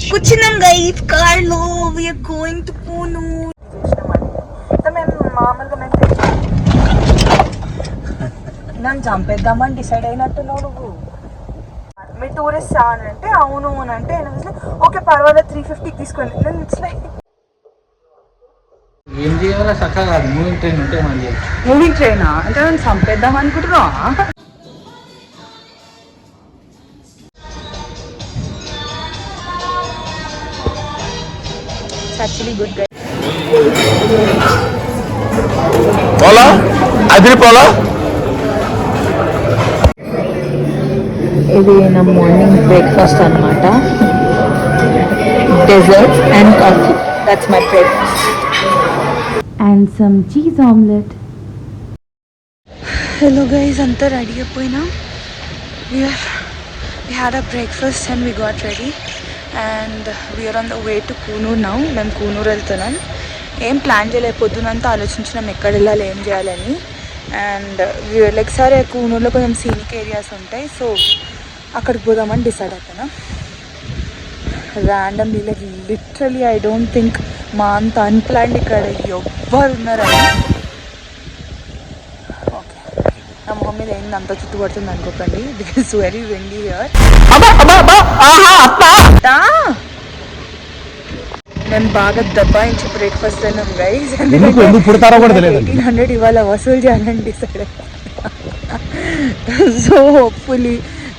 కూర్చున్నాం guys car లో. We're going to Coonoor. మేము మామూలుగా నన్ను చంపేద్దామని డిసైడ్ అయినట్టున్నావు నువ్వు. మీ టూరిస్ట్ అని అంటే అవును అని అంటే ఓకే పర్వాలేదు 350 తీసుకోండి. నేను ఇట్స్ లైక్ ఏం చేయాలో చక్కగా కాదు. మూవింగ్ ట్రైన్ ఉంటే మళ్ళీ మూవింగ్ ట్రైనా అంటే నన్ను చంపేద్దాం అనుకుంటున్నా. యాక్చువల్లీ గుడ్ గై పోలా అది పోలా. ఇది నా మార్నింగ్ బ్రేక్ఫాస్ట్ అనమాట. Dessert and coffee. That's my breakfast. And some cheese omelette. Hello guys, అంతా రెడీ అయిపోయినా. We had a breakfast and we got ready and we are on the way to Kunur now. మేము కూనూరు వెళ్తున్నాం. ఏం plan చేయలేదు, పొద్దునంతా ఆలోచించినాం ఎక్కడ వెళ్ళాలి ఏం చేయాలని. అండ్ లైక్ సరే కూనూరులో కొంచెం సీనిక్ ఏరియాస్ ఉంటాయి, సో అక్కడికి పోదామని డిసైడ్ అవుతున్నాం. Randomly like literally I don't think మా అంత అన్ప్లాన్డ్ ఇక్కడ ఎవ్వరు ఉన్నారని. ఓకే, నా మొహం మీద ఏంది అంత చుట్టుపడుతుంది అనుకోకండి, బికాస్ వెరీ విండీ హియర్. మేము బాగా దబాయించి బ్రేక్ఫాస్ట్ తిన్నాం గైస్. 1800 ఇవాళ వసూలు చేయాలని డిసైడ్ అయ్యాం. సో హోప్ఫుల్లీ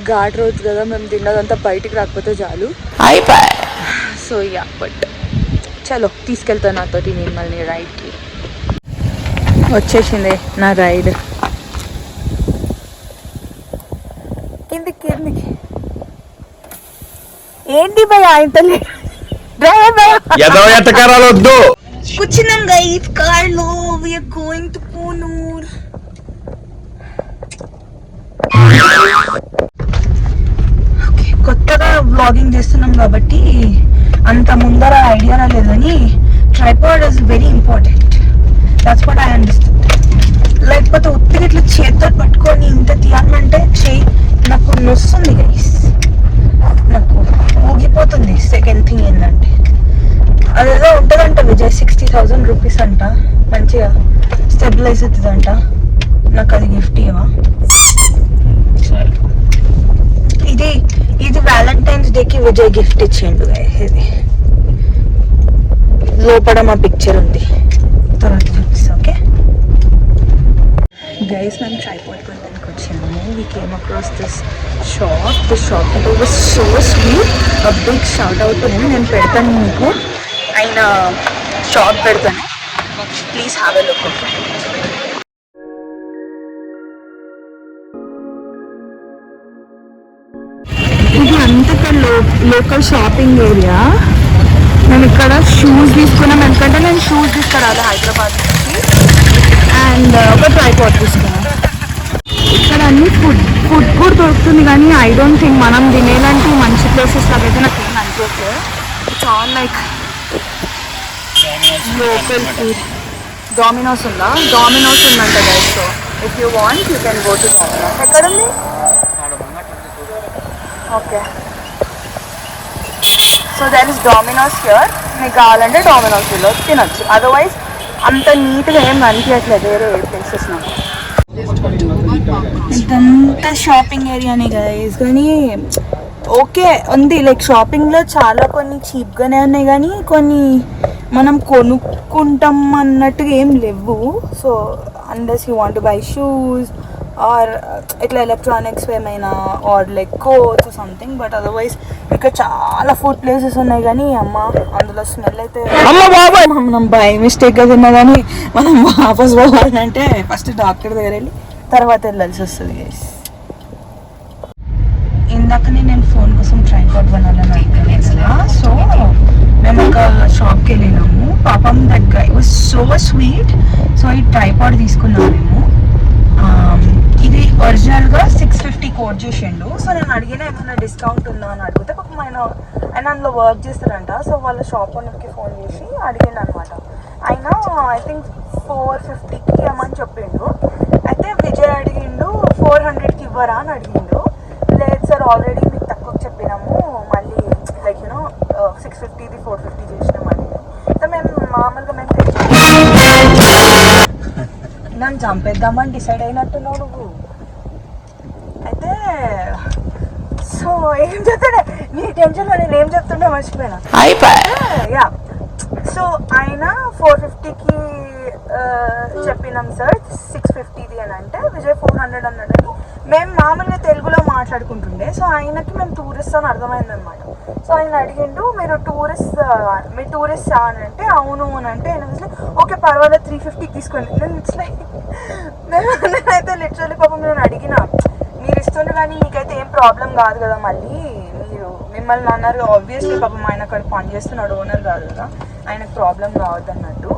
ఘాట్ రోడ్స్ కదా, మేము తిన్నదంతా బయటికి రాకపోతే చాలు. సో యా, బట్ చలో తీసుకెళ్తాను నాతోటి మిమ్మల్ని రైడ్కి. వచ్చేసింది నా రైడ్. కిందికి ఏంటి భయ ఆయనతో వద్దు. కూర్చున్నాం గైస్ కార్ లో. We're going to Coonoor. కొత్తగా వ్లాగింగ్ చేస్తున్నాం కాబట్టి అంత ముందర ఐడియా రాలేదు, కానీ tripod is very important. That's what I understand. లేకపోతే ఉత్తిగా ఇట్లా చేతితో పట్టుకొని ఇంత తీయాలంటే చేయి నాకు నొస్తుంది గైస్, నాకు ఊగిపోతుంది. సెకండ్ థింగ్ ఏంటంటే అదేదో ఉంటుందంట విజయ్ 60,000 రూపీస్ అంట, మంచిగా స్టెబిలైజ్ అవుతుందంట. నాకు అది గిఫ్ట్ ఇవ్వవా? ఇది వ్యాలంటైన్స్ డేకి విజయ్ గిఫ్ట్ ఇచ్చిండు. ఇది లోపల మా పిక్చర్ ఉంది, తర్వాత చూపిస్తా. ఓకే గైస్, మేము ట్రైపాడ్ కొనడానికి వచ్చాము. We came across this shop. This shop was so sweet. A big shout out to him. నేను పెడతాను మీకు, ఆయన షాప్ పెడతాను, ప్లీజ్ హ్యావ్ ఎ లుక్. ఇది అంతగా లోకల్ షాపింగ్ ఏరియా. మేము ఇక్కడ షూస్ తీసుకున్నాం, ఎందుకంటే నేను షూస్ తీసుకురాలి హైదరాబాద్ నుంచి. అండ్ ఒక ట్రైపాడ్ తీసుకున్నాం. ఇక్కడ అన్ని ఫుడ్ కూడా దొరుకుతుంది, కానీ ఐ డోంట్ థింక్ మనం తినేలాంటి మంచి ప్లేసెస్ లాగైతే నాకు ఏం అనిపించలేదు. It's all like local food. Domino's ఉందా? డామినోస్ ఉందంట guys. So if you want you can go to Domino's. ఎక్కడ ఉంది? Okay, so there is Domino's here. మీకు కావాలంటే డామినోస్లో తినొచ్చు, అదర్వైజ్ అంత నీట్గా ఏం అనిపించట్లేదు వేరే ప్లేసెస్ నాకు. ఇదంతా షాపింగ్ ఏరియానే గైస్, కానీ ఓకే ఉంది. లైక్ షాపింగ్లో చాలా కొన్ని చీప్గానే ఉన్నాయి, కానీ కొన్ని మనం కొనుక్కుంటాం అన్నట్టుగా ఏం లేవు. So unless you want to buy shoes or ఇట్లా ఎలక్ట్రానిక్స్ ఏమైనా or like coats something. But otherwise ఇక్కడ చాలా ఫుడ్ ప్లేసెస్ ఉన్నాయి, కానీ అమ్మ అందులో స్మెల్ అయితే మనం బై మిస్టేక్గా తిన్నా, కానీ మనం వాపస్ పోవాలంటే ఫస్ట్ డాక్టర్ దగ్గర వెళ్ళి తర్వాత వెళ్ళాల్సి వస్తుంది గైస్. ఇందాకనే నేను ఫోన్ కోసం ట్రైపాడ్ కొనాలని అనుకున్నాను కదా, సో మేము ఒక షాప్కి వెళ్ళినాము. పాపం that guy was so sweet. So ఈ ట్రైపాడ్ తీసుకున్నాము మేము. ఇది ఒరిజినల్గా 650 కోట్ చేసిండు. సో నేను అడిగిన ఏమైనా డిస్కౌంట్ ఉందా అని అడిగితే పాపం ఆయన అందులో వర్క్ చేస్తారంట. సో వాళ్ళ షాప్ ఓనర్కి ఫోన్ చేసి అడిగిండు అనమాట. ఆయన ఐ థింక్ 450కి ఇవ్వమని చెప్పిండు. అయితే విజయ్ అడిగిండు 400కి ఇవ్వరా అని అడిగిండు. లేదు సార్, ఆల్రెడీ మీకు తక్కువ చెప్పినాము, మళ్ళీ లైక్ యూనో 650 450 చేసినాం అని. సో మేము మామూలుగా మేము నన్ను చంపేద్దామని డిసైడ్ అయినట్టున్నావు నువ్వు. అయితే సో ఏం చెప్తాడే నీ టెన్షన్లో నేను ఏం చెప్తుండే మర్చిపోయినా. యా సో ఆయన 450కి చెప్పినాం సార్, 650ది అని అంటే విజయ్ 400 అన్నాడని మేము మామూలుగా తెలుగులో మాట్లాడుకుంటుండే. సో ఆయనకి మేము టూరిస్ట్ అని అర్థమైందనమాట. సో ఆయన అడిగిండు మీరు టూరిస్ట్ అని అంటే అవును అని అంటే ఆయన ఓకే పర్వాలేదు 350కి తీసుకోండి. నేనైతే లిటరల్లీ పాపం నేను అడిగిన మీరు ఇస్తుండే కానీ మీకైతే ఏం ప్రాబ్లం కాదు కదా, మళ్ళీ మీరు మిమ్మల్ని అన్నారు ఆబ్వియస్లీ పాపం ఆయన అక్కడ పని చేస్తున్నాడు, ఓనర్ కాదు కదా, ఆయనకు ప్రాబ్లం కావద్దు అన్నట్టు.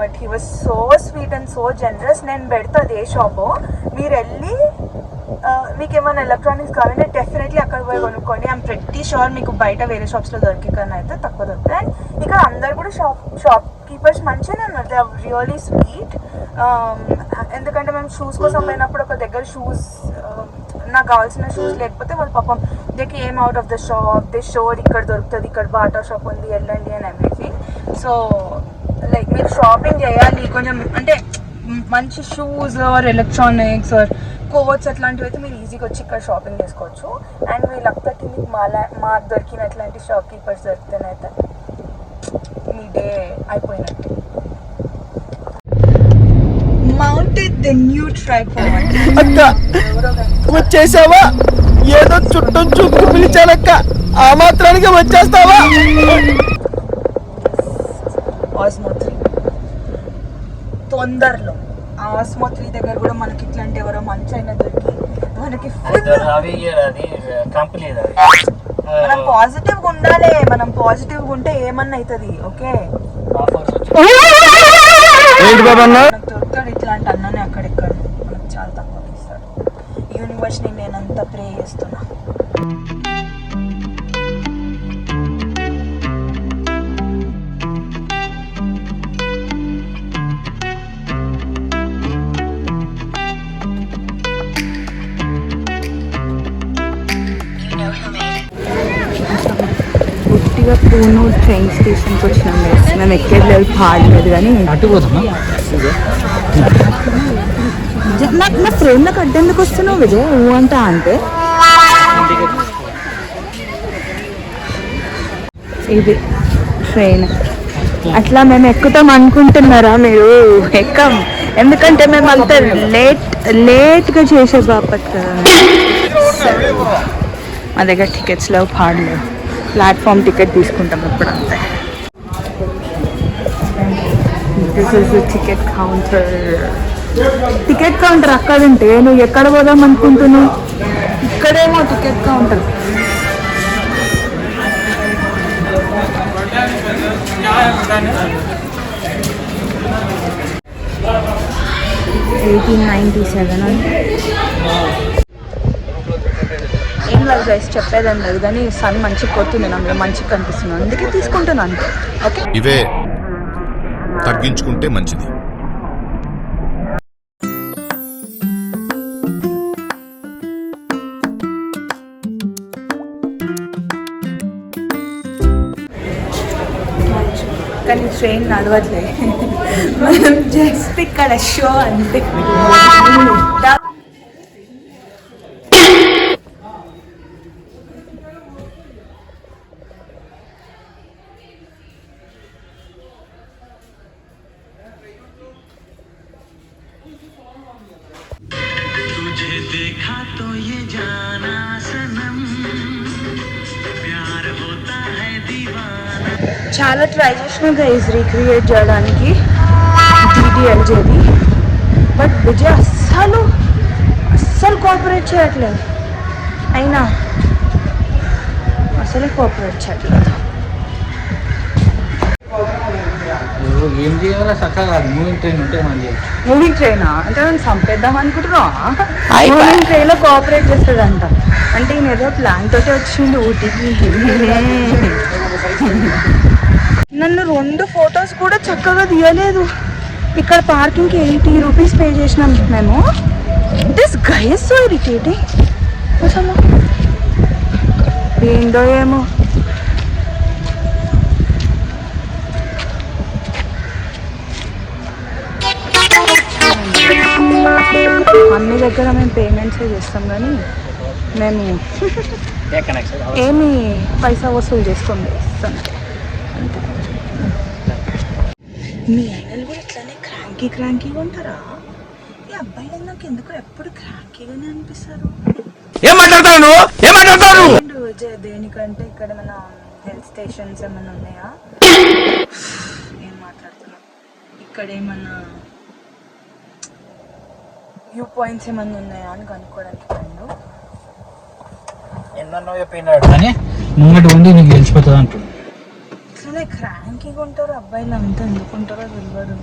But he was so sweet and so generous. నేను పెడతా అదే షాపు, మీరు వెళ్ళి మీకు ఏమైనా ఎలక్ట్రానిక్స్ కావాలంటే డెఫినెట్లీ అక్కడ పోయి కొనుక్కోండి. ఐఎమ్ ప్రెట్టి షూర్ మీకు బయట వేరే షాప్స్లో దొరికే కన్నా అయితే తక్కువ దొరుకుతాయి. అండ్ ఇక్కడ అందరు కూడా షాప్ కీపర్స్ మంచిగానే ఉన్నారు, దే ఆర్ రియలీ స్వీట్. ఎందుకంటే మేము షూస్ కోసం పోయినప్పుడు ఒక దగ్గర షూస్ నాకు కావాల్సిన షూస్ లేకపోతే వాళ్ళు పాపం they came out of the shop, they షోర్ ఇక్కడ దొరుకుతుంది, ఇక్కడ బాటా షాప్ ఉంది, వెళ్ళండి అని ఎవ్రీథింగ్. సో లైక్ మీరు షాపింగ్ చేయాలి కొంచెం అంటే మంచి shoes or electronics or coats అట్లాంటివి అయితే మీరు ఈజీగా వచ్చి ఇక్కడ షాపింగ్ చేసుకోవచ్చు. అండ్ మీ లక్ తట్టి మీకు మాకు దొరికినట్లాంటి షాప్ కీపర్స్ దొరికితేనైతే మీ డే అయిపోయినట్టు. Mounted the new tripod. అక్క వచ్చేసావా? ఏదో చుట్టూ చూపు పిలిచానక్క, ఆ మాత్రానికి వచ్చేస్తావా? ఆస్మో 3 తొందరలో ఆస్మో 3 దగ్గర కూడా మనకి ఇట్లాంటి ఎవరో మంచి అయినా దొరికి మనకి మనం పాజిటివ్గా ఉండాలి. మనం పాజిటివ్గా ఉంటే ఏమన్నా అవుతుంది. ఓకే మనకు దొరుకుతాడు ఇట్లాంటి అన్ననే అక్కడిక్కడ, మనకు చాలా తక్కువ ఇస్తాడు. యూనివర్స్ని నేనంతా ప్రే చేస్తున్నా. గుట్టిగా పూను ట్రైన్ స్టేషన్కి వచ్చినాం. మేము ఎక్కేది లేదు, పాడలేదు కానీ అటు పోతామా? నాకు నా ఫ్రెండ్కి అడ్డెందుకు వస్తున్నావు విజయ్ నువ్వు అంటా అంటే. ఇది ట్రైన్ అట్లా మేము ఎక్కుతాం అనుకుంటున్నారా మీరు? ఎక్కం, ఎందుకంటే మేము అంత లేట్గా చేసే బాపత్ కదా. మా దగ్గర టికెట్స్ లేవు, పాడలేవు, ప్లాట్ఫామ్ టికెట్ తీసుకుంటాం ఇప్పుడు అంతే. This is ticket counter. Ticket counter అక్కడ ఉంటే నువ్వు ఎక్కడ పోదాం అనుకుంటున్నావు? ఇక్కడేమో టికెట్ కౌంటర్. $1897 ఏం లేదు గైస్, చెప్పేదని లేదు కానీ సన్ మంచిగా కొడుతుంది, నాకు మంచిగా కనిపిస్తుంది, అందుకే తీసుకుంటున్నాను. ఓకే ఇవే తగ్గించుకుంటే మంచిది. కానీ ట్రైన్ నడవట్లే, మనం జస్ట్ ఇక్కడ షో అంతే. చాలా ట్రై చేసిన గైస్ రీక్రియేట్ చేయడానికి DDLJది, బట్ విజయ్ అస్సలు కోఆపరేట్ చేయట్లేదు. అయినా అసలే కోఆపరేట్ చేయట్లేదు. ఏం చేయాలో చక్కగా కాదు, మూవింగ్ ట్రైన్ ఉంటే మనం చేయొచ్చు. మూవింగ్ ట్రైనా అంటే మనం చంపేద్దాం అనుకుంటున్నావా? మూవింగ్ ట్రైన్లో కోఆపరేట్ చేస్తుందంట. అంటే ఈయన ఏదో ప్లాన్ తోటి వచ్చిండు ఊటీకి. నన్ను 2 ఫొటోస్ కూడా చక్కగా తీయలేదు. ఇక్కడ పార్కింగ్కి ₹80 పే చేసినాం మేము. This guy is so irritating. అసలు ఏందో ఏమో అన్ని దగ్గర మేము పేమెంట్సే చేస్తాం కానీ మేము ఏమి పైసా వసూలు చేసుకోండి ఇస్తాం అంతే. మీ అన్నలు కూడా ఇట్లానే క్రాంకీగా ఉంటారా? ఈ అబ్బాయిలు నాకు ఎందుకో ఎప్పుడు క్రాంకీగానే అనిపిస్తారు. దేనికంటే ఇక్కడ మన హెల్త్ స్టేషన్స్ ఏమైనా ఉన్నాయా? ఏం మాట్లాడుతున్నాం? ఇక్కడ ఏమన్నా వ్యూ పాయింట్స్ ఏమన్నా ఉన్నాయా అని కనుక్కోవడానికి పండు ఎన్నో చెప్పినాడు కానీ ముంగటి ఉంది నీకు తెలిసిపోతుంది అంటున్నాడు. ఇట్లనే క్రాంకీగా ఉంటారు అబ్బాయిలు, అంతా ఎందుకుంటారో తెలియదు.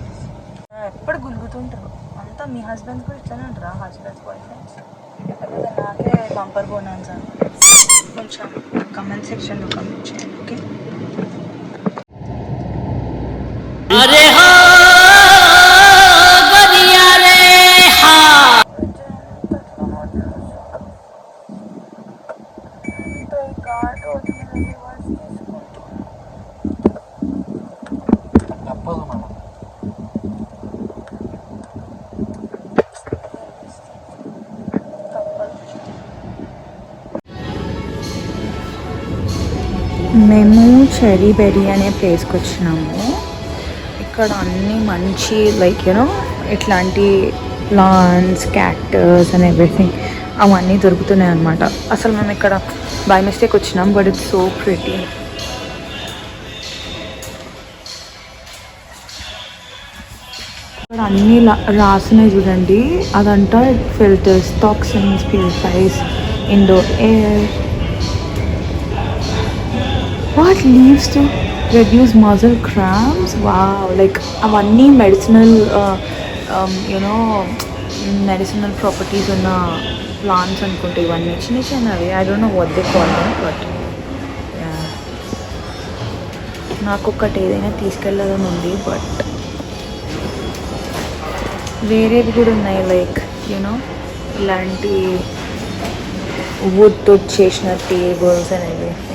ఎప్పుడు గులుగుతుంటారు అంతా. మీ హస్బెండ్స్ కూడా ఇట్లానే ఉంటారా? హస్బెండ్స్ బాయ్ ఫ్రెండ్స్ నాకే బంపర్ బోనాన్స్ అని కొంచెం కమెంట్ సెక్షన్లో కమెంట్ చేయండి. ఓకే, తప్పదు మనం. మేము చెరీ బెర్రీ అనే ప్లేస్కి వచ్చినాము. ఇక్కడ అన్నీ మంచి లైక్ యూనో ఇట్లాంటి ప్లాంట్స్, క్యాక్టస్ అండ్ ఎవ్రీథింగ్ అవన్నీ దొరుకుతున్నాయి అన్నమాట. అసలు మేము ఇక్కడ బై మిస్టేక్ వచ్చినాం, బట్ ఇట్స్ సో ప్రిటీ. ఇక్కడ అన్నీ రాసినాయి చూడండి. అదంతా filters, toxins, purifies indoor air. What leaves to reduce muscle cramps? Wow, like అవన్నీ మెడిసినల్ మెడిసినల్ ప్రాపర్టీస్ ఉన్న ప్లాంట్స్ అనుకుంటే ఇవన్నీ చిన్నవి. I don't know what they call them, but నాకు ఒక్కటి ఏదైనా తీసుకెళ్ళాలని ఉంది. బట్ వేరేవి కూడా ఉన్నాయి, లైక్ యూనో ఇలాంటి వుడ్తో చేసిన tables and everything.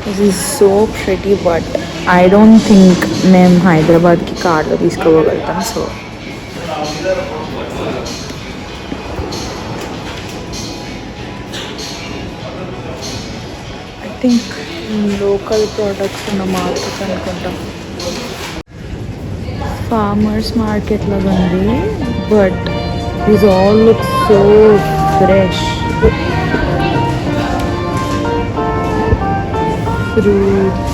This is so pretty, but I don't think మేము హైదరాబాద్కి కార్లో తీసుకోగలుగుతాం. So I think local products ఉన్న మార్కెట్ అనుకుంటాం. ఫార్మర్స్ మార్కెట్ లాగా ఉంది, but this all look so fresh. Fruits.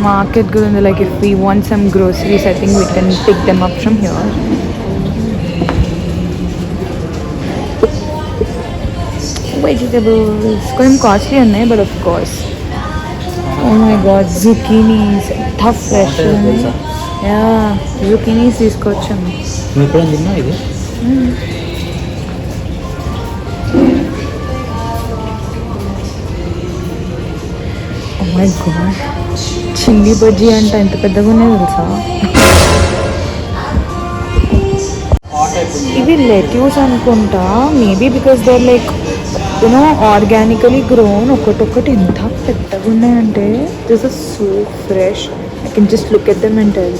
Market good, like if we want some groceries, I think we can pick them up from here. Vegetables, కొంచెం costly ఉన్నాయి, but of course. Oh my god, zucchinis, tough fresh. Yeah, zucchinis తీసుకొచ్చాము. నువ్వు ఎప్పుడైనా తిన్నా ఇది? Oh my god, chilli bajji అంట ఎంత పెద్దగా ఉన్నాయి తెలుసా? ఇవి లెట్యూస్ అనుకుంటా, maybe because they like you know organically grown. ఒక్కటొక్కటి ఎంత పెద్దగా ఉన్నాయంటే this is so fresh. I can just look at them and tell.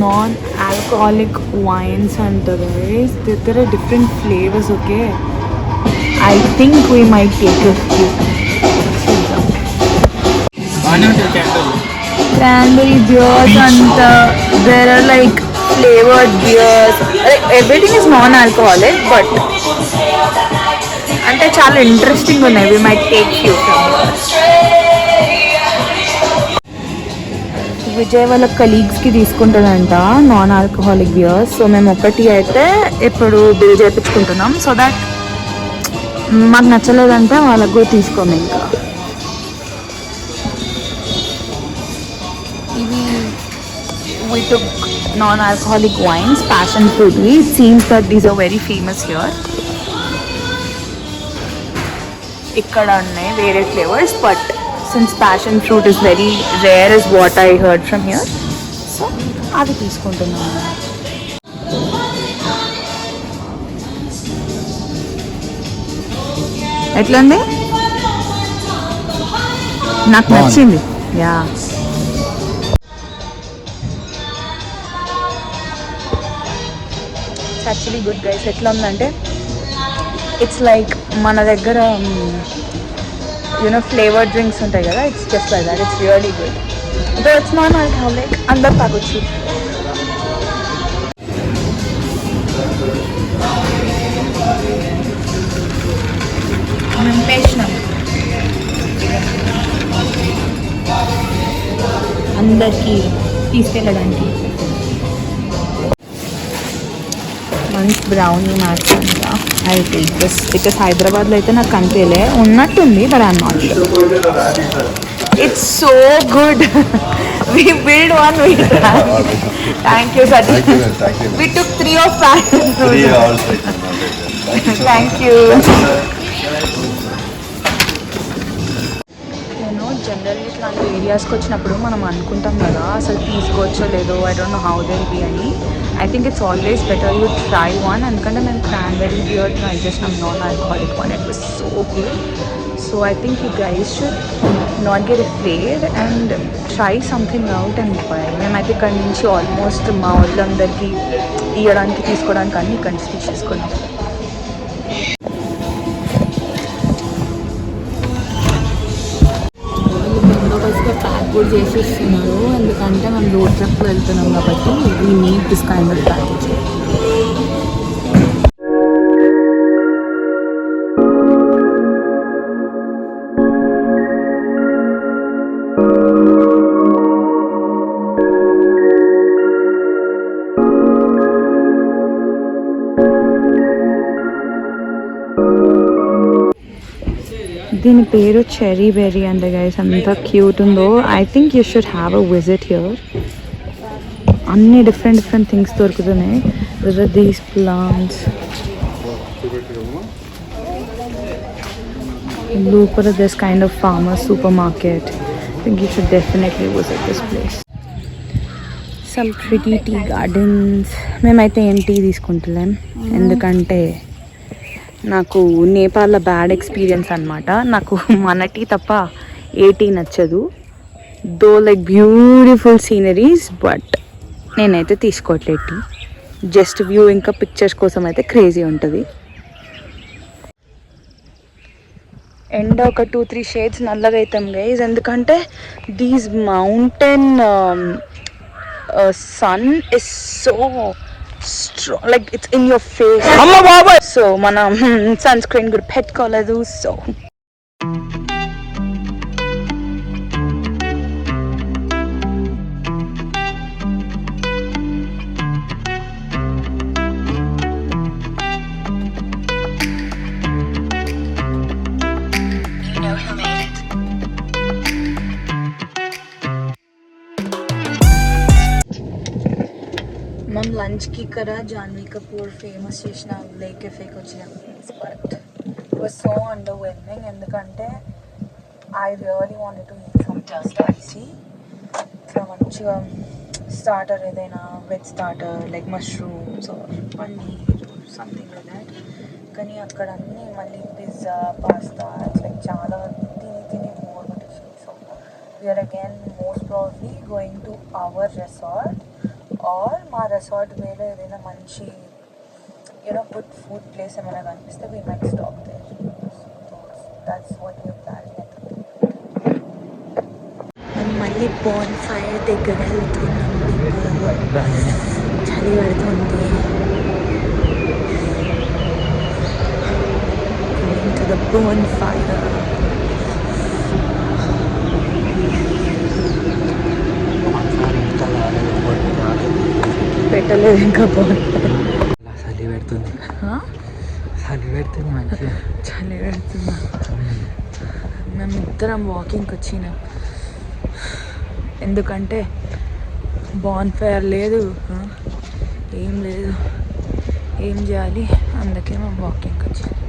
Non alcoholic wines అంట guys. there are different flavors. Okay, I think we might take a few. Cranberry beers and there are like flavored beers. Like everything is non-alcoholic, but ante chaala interesting unnai. We might take few from Vijay వాళ్ళ కలీగ్స్కి తీసుకుంటాడంట non alcoholic beers. So మేము ఒకటి అయితే ఇప్పుడు bill చేయించుకుంటున్నాం. So that మాకు నచ్చలేదంటే వాళ్ళకు కూడా తీసుకోము. ఇంకా we took non-alcoholic wines, passion fruit. It seems that these are very famous here. Ikkada unnai vere flavors, but since passion fruit is very rare is what I heard from here, so avi teeskuntunnanu. ఎట్లా ఉంది? నాకు నచ్చింది. Yeah actually good guys. ఎట్లా ఉందంటే it's like మన దగ్గర you know flavoured drinks ఉంటాయి కదా, it's just like that. It's really good. Though it's not alcoholic, అందరు తాగొచ్చు. నింపేసినాం అందరికీ తీసుకెళ్ళడానికి. మంచి బ్రౌనీ మార్చిందా ఐ టేక్ దిస్ బికాస్ హైదరాబాద్లో అయితే నాకు కనిపించలే, ఉన్నట్టుంది but I'm not sure. It's so good. We build one, we try. Thank you, Satish. We took 3 of 5. 3 also. Thank you. నేను జనరల్లీ ఇట్లాంటి ఏరియాస్కి వచ్చినప్పుడు మనం అనుకుంటాం కదా అసలు తీసుకోవచ్చో లేదో, I don't know how they be అని. I think it's always better you try one. ఎందుకంటే మేము క్రాన్బెర్రీ బియర్ ట్రై చేసినాం, non alcoholic one. It was so good. So I think you guys should not get afraid and try something out and bye. మేమైతే ఇక్కడి నుంచి almost మా వాళ్ళందరికీ ఇవ్వడానికి తీసుకోవడానికి అన్ని ఇక్కడి నుంచి తీసేసుకున్నాం. బందోబస్తుగా ప్యాక్ కూడా చేసేస్తున్నారు, ఎందుకంటే మనం రోడ్ ట్రిప్ వెళ్తున్నాం కాబట్టి we need this kind of package. దీని పేరు చెరీ బెర్రీ అండ్ గైస్ అంత క్యూట్ ఉందో. I think you should have a visit here. అన్ని డిఫరెంట్ థింగ్స్ దొరుకుతున్నాయి. దీస్ ప్లాంట్స్ లోపల this kind of farmer supermarket. I think you should definitely visit this place. Some pretty tea gardens. మేమైతే ఏం tea తీసుకుంటలేం ఎందుకంటే నాకు నేపాల్లో bad experience అనమాట. నాకు మన టీ తప్ప ఏ టీ నచ్చదు. Though like beautiful sceneries, but నేనైతే తీసుకోవట్లేదు టీ. జస్ట్ వ్యూ ఇంకా పిక్చర్స్ కోసం అయితే క్రేజీ ఉంటుంది. ఎండ ఒక 2-3 షేడ్స్ నల్లగా అవుతాం గైజ్, ఎందుకంటే these mountain sun is so strong, like it's in your face. Amma baba. So mana sunscreen good పెట్టుకోలేదు. So మనం లంచ్కి ఇక్కడ జాన్వీ కపూర్ ఫేమస్ చేసిన లేక్ కెఫేకి వచ్చినాం. But it was so underwhelming, ఎందుకంటే I really wanted to eat something spicy. ఇట్లా మంచిగా స్టార్టర్ ఏదైనా veg starter like mushrooms paneer something like that. కానీ అక్కడ అన్నీ మళ్ళీ పిజ్జా పాస్తా లైక్ చాలా తిని బోర్ కొట్టేసింది. So we're again most probably going to our resort or మా రెసార్ట్ వేలో ఏదైనా మంచి యూనో గుడ్ ఫుడ్ ప్లేస్ ఏమైనా కనిపిస్తే we might stop there. That's what you're planning. మనం మళ్ళీ బాన్ ఫైర్ దగ్గర వెళ్తున్నాం. చలి పెడుతుంది. Going to the bonfire. పెట్టలేదు ఇంకా చలి పెడుతుంది. చలి పెడుతుంది మంచిగా. చలి పెడుతుందా? మేమిద్దరం వాకింగ్కి వచ్చినాం, ఎందుకంటే బాన్ ఫైర్ లేదు, ఏం లేదు, ఏం చేయాలి, అందుకే మేము వాకింగ్కి వచ్చినాం.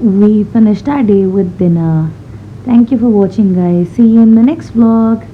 we finished our day with dinner. Thank you for watching, guys. See you in the next vlog.